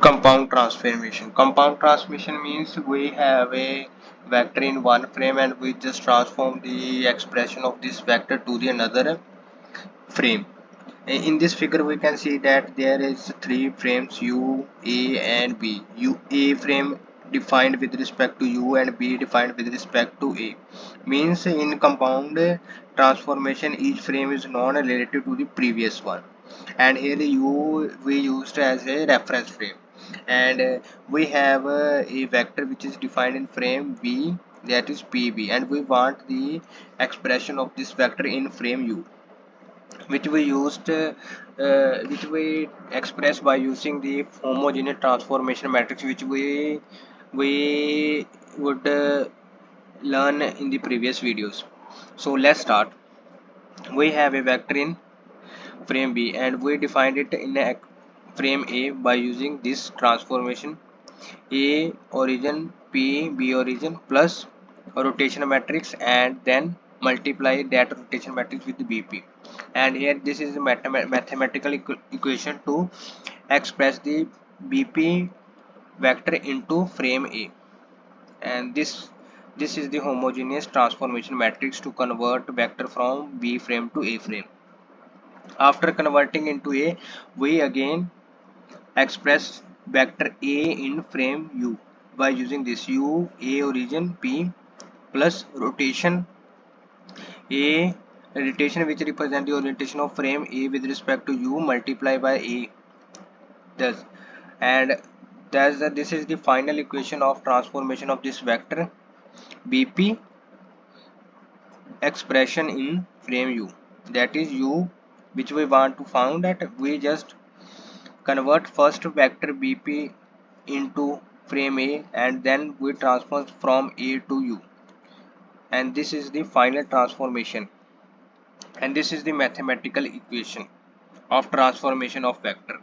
Compound transformation. Compound transformation means we have a vector in one frame and we just transform the expression of this vector to the another frame. In this figure we can see that there is three frames U, A and B. A frame defined with respect to U and B defined with respect to A. Means in compound transformation each frame is non-relative to the previous one. And here U we used as a reference frame. And we have a vector which is defined in frame B, that is PB, and we want the expression of this vector in frame U, which we express by using the homogeneous transformation matrix, which we would learn in the previous videos. So let's start. We have a vector in frame B and we defined it in a frame A by using this transformation: A origin P B origin plus a rotation matrix, and then multiply that rotation matrix with BP. And here this is the mathematical equation to express the BP vector into frame A. And this is the homogeneous transformation matrix to convert vector from B frame to A frame. After converting into A, we again express vector A in frame U by using this U A origin P plus rotation A, rotation which represent the orientation of frame A with respect to U multiplied by A. Thus, and this is the final equation of transformation of this vector BP expression in frame U, that is U which we want to found, that we just convert first vector BP into frame A and then we transform from A to U, and this is the final transformation, and this is the mathematical equation of transformation of vector.